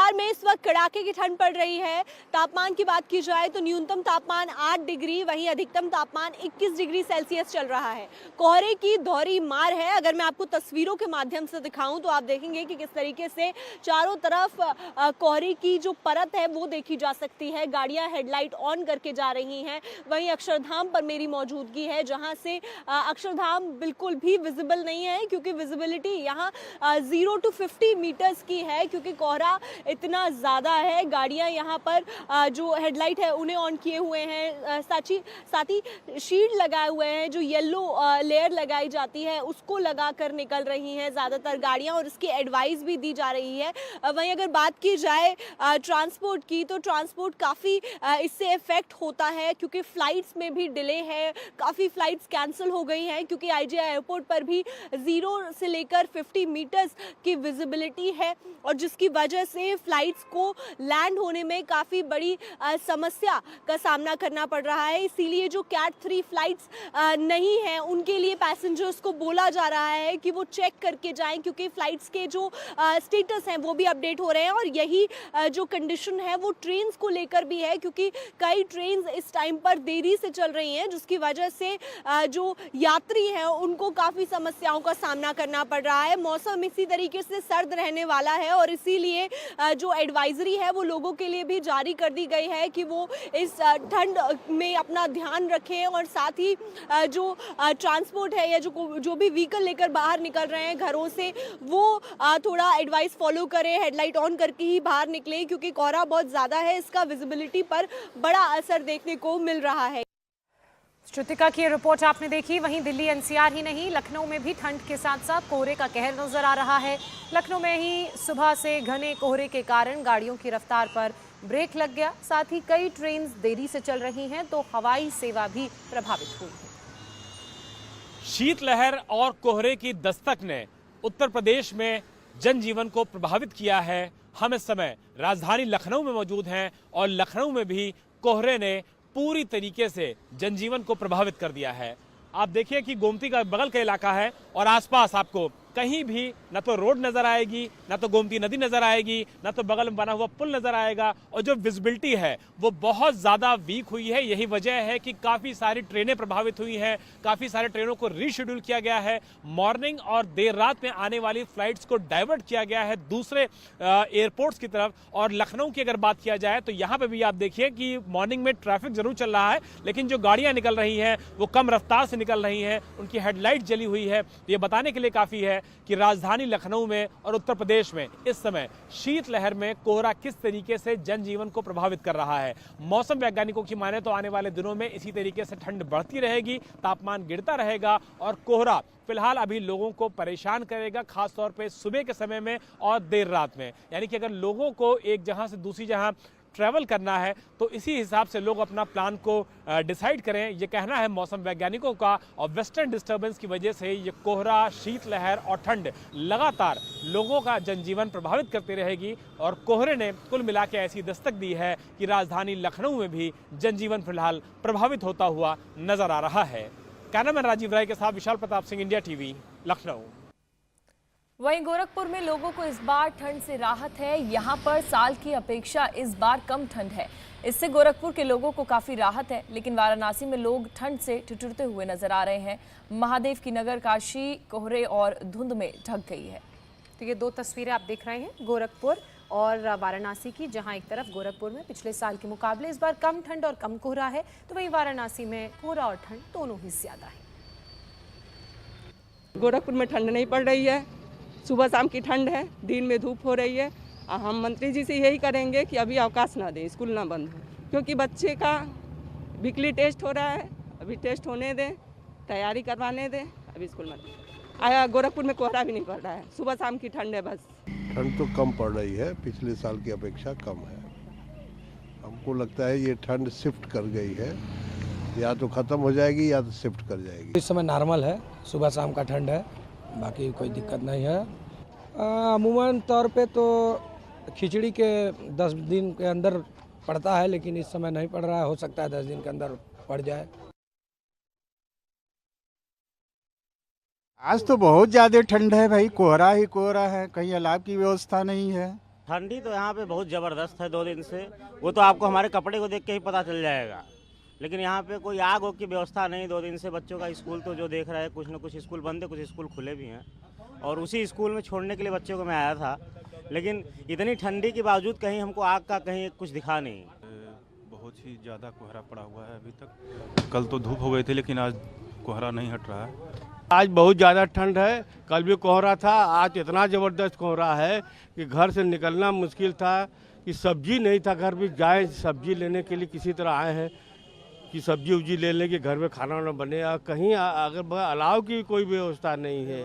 NCR में इस वक्त कड़ाके की ठंड पड़ रही है। तापमान की बात की जाए तो न्यूनतम तापमान 8 डिग्री, वहीं अधिकतम तापमान 21 डिग्री सेल्सियस चल रहा है। कोहरे की दोहरी मार है। अगर मैं आपको तस्वीरों के माध्यम से दिखाऊं तो आप देखेंगे कि किस तरीके से चारों तरफ कोहरे की जो परत है वो देखी जा सकती है। गाड़ियां हेडलाइट ऑन करके जा रही हैं। वहीं अक्षरधाम पर मेरी मौजूदगी है, जहां से अक्षरधाम बिल्कुल भी विजिबल नहीं है, क्योंकि विजिबिलिटी यहाँ 0 to 50 मीटर्स की है, क्योंकि कोहरा इतना ज़्यादा है। गाड़ियाँ यहाँ पर जो हेडलाइट है उन्हें ऑन किए हुए हैं, साथ ही शील्ड लगाए हुए हैं। जो येलो लेयर लगाई जाती है उसको लगा कर निकल रही हैं ज़्यादातर गाड़ियाँ, और इसकी एडवाइस भी दी जा रही है। वहीं अगर बात की जाए ट्रांसपोर्ट की, तो ट्रांसपोर्ट काफ़ी इससे इफेक्ट होता है, क्योंकि फ़्लाइट्स में भी डिले है। काफ़ी फ़्लाइट्स कैंसिल हो गई हैं, क्योंकि आईजीआई एयरपोर्ट पर भी 0 से लेकर 50 मीटर्स की विजिबिलिटी है, और जिसकी वजह से फ्लाइट्स को लैंड होने में काफ़ी बड़ी समस्या का सामना करना पड़ रहा है। इसीलिए जो कैट 3 फ्लाइट्स नहीं हैं उनके लिए पैसेंजर्स को बोला जा रहा है कि वो चेक करके जाएं, क्योंकि फ्लाइट्स के जो स्टेटस हैं वो भी अपडेट हो रहे हैं। और यही जो कंडीशन है वो ट्रेन्स को लेकर भी है, क्योंकि कई ट्रेन्स इस टाइम पर देरी से चल रही हैं, जिसकी वजह से जो यात्री हैं उनको काफ़ी समस्याओं का सामना करना पड़ रहा है। मौसम इसी तरीके से सर्द रहने वाला है, और इसीलिए जो एडवाइजरी है वो लोगों के लिए भी जारी कर दी गई है कि वो इस ठंड में अपना ध्यान रखें, और साथ ही जो ट्रांसपोर्ट है या जो भी व्हीकल लेकर बाहर निकल रहे हैं घरों से, वो थोड़ा एडवाइस फॉलो करें, हेडलाइट ऑन करके ही बाहर निकलें, क्योंकि कोहरा बहुत ज़्यादा है। इसका विजिबिलिटी पर बड़ा असर देखने को मिल रहा है। श्रुतिका की रिपोर्ट आपने देखी। वहीं दिल्ली एनसीआर ही नहीं, लखनऊ में भी ठंड के साथ साथ कोहरे का कहर नजर आ रहा है। लखनऊ में ही सुबह से घने कोहरे के कारण गाड़ियों की रफ्तार पर ब्रेक लग गया। साथ ही कई ट्रेन देरी से चल रही हैं, तो हवाई सेवा भी प्रभावित हुई है। शीतलहर और कोहरे की दस्तक ने उत्तर प्रदेश में जनजीवन को प्रभावित किया है। हम इस समय राजधानी लखनऊ में मौजूद हैं, और लखनऊ में भी कोहरे ने पूरी तरीके से जनजीवन को प्रभावित कर दिया है। आप देखिए कि गोमती का बगल का इलाका है, और आसपास आपको कहीं भी न तो रोड नजर आएगी, न तो गोमती नदी नजर आएगी, न तो बगल में बना हुआ पुल नजर आएगा, और जो विजिबिलिटी है वो बहुत ज़्यादा वीक हुई है। यही वजह है कि काफ़ी सारी ट्रेनें प्रभावित हुई हैं, काफ़ी सारी ट्रेनों को रीशेड्यूल किया गया है। मॉर्निंग और देर रात में आने वाली फ्लाइट्स को डाइवर्ट किया गया है दूसरे एयरपोर्ट्स की तरफ। और लखनऊ की अगर बात किया जाए तो यहाँ पर भी आप देखिए कि मॉर्निंग में ट्रैफिक जरूर चल रहा है, लेकिन जो गाड़ियाँ निकल रही हैं वो कम रफ्तार से निकल रही हैं, उनकी हेडलाइट जली हुई है। ये बताने के लिए काफ़ी है कि राजधानी लखनऊ में और उत्तर प्रदेश में इस समय शीतलहर में कोहरा किस तरीके से जनजीवन को प्रभावित कर रहा है। मौसम वैज्ञानिकों की माने तो आने वाले दिनों में इसी तरीके से ठंड बढ़ती रहेगी, तापमान गिरता रहेगा, और कोहरा फिलहाल अभी लोगों को परेशान करेगा, खासतौर पे सुबह के समय में और देर रात में। यानी कि अगर लोगों को एक जहां से दूसरी जहां ट्रैवल करना है तो इसी हिसाब से लोग अपना प्लान को डिसाइड करें, ये कहना है मौसम वैज्ञानिकों का। और वेस्टर्न डिस्टर्बेंस की वजह से ये कोहरा, शीतलहर और ठंड लगातार लोगों का जनजीवन प्रभावित करती रहेगी, और कोहरे ने कुल मिला के ऐसी दस्तक दी है कि राजधानी लखनऊ में भी जनजीवन फिलहाल प्रभावित होता हुआ नजर आ रहा है। कैमरामैन राजीव राय के साथ विशाल प्रताप सिंह, इंडिया टीवी, लखनऊ। वहीं गोरखपुर में लोगों को इस बार ठंड से राहत है। यहाँ पर साल की अपेक्षा इस बार कम ठंड है, इससे गोरखपुर के लोगों को काफ़ी राहत है। लेकिन वाराणसी में लोग ठंड से ठिठुरते हुए नजर आ रहे हैं। महादेव की नगर काशी कोहरे और धुंध में ढक गई है। तो ये दो तस्वीरें आप देख रहे हैं गोरखपुर और वाराणसी की, जहां एक तरफ गोरखपुर में पिछले साल के मुकाबले इस बार कम ठंड और कम कोहरा है, तो वहीं वाराणसी में कोहरा और ठंड दोनों ही ज्यादा है। गोरखपुर में ठंड नहीं पड़ रही है, सुबह शाम की ठंड है, दिन में धूप हो रही है। हम मंत्री जी से यही करेंगे कि अभी अवकाश ना दें, स्कूल ना बंद हो, क्योंकि बच्चे का वीकली टेस्ट हो रहा है, अभी टेस्ट होने दें, तैयारी करवाने दें, अभी स्कूल मत आया। गोरखपुर में कोहरा भी नहीं पड़ रहा है, सुबह शाम की ठंड है बस। ठंड तो कम पड़ रही है, पिछले साल की अपेक्षा कम है। हमको लगता है ये ठंड शिफ्ट कर गई है, या तो ख़त्म हो जाएगी या तो शिफ्ट कर जाएगी। इस समय नॉर्मल है, सुबह शाम का ठंड है, बाकी कोई दिक्कत नहीं है। अमूमन तौर पे तो खिचड़ी के 10 दिन के अंदर पड़ता है, लेकिन इस समय नहीं पड़ रहा है। हो सकता है 10 दिन के अंदर पड़ जाए। आज तो बहुत ज़्यादा ठंड है भाई, कोहरा ही कोहरा है, कहीं अलाव की व्यवस्था नहीं है। ठंडी तो यहाँ पे बहुत ज़बरदस्त है 2 दिन से। वो तो आपको हमारे कपड़े को देख के ही पता चल जाएगा। लेकिन यहाँ पे कोई आग की व्यवस्था नहीं। 2 दिन से बच्चों का स्कूल तो जो देख रहा है, कुछ न कुछ स्कूल बंद है, कुछ स्कूल खुले भी हैं। और उसी स्कूल में छोड़ने के लिए बच्चों को मैं आया था, लेकिन इतनी ठंडी के बावजूद कहीं हमको आग का कहीं कुछ दिखा नहीं। बहुत ही ज़्यादा कोहरा पड़ा हुआ है अभी तक। कल तो धूप हो गई थी, लेकिन आज कोहरा नहीं हट रहा है। आज बहुत ज़्यादा ठंड है। कल भी कोहरा था, आज इतना ज़बरदस्त कोहरा है कि घर से निकलना मुश्किल था, कि सब्जी नहीं था घर में। जाए सब्जी लेने के लिए किसी तरह आए हैं कि सब्जी उब्जी ले लें कि घर में खाना वाना बने। कहीं अगर अलाव की कोई व्यवस्था नहीं है।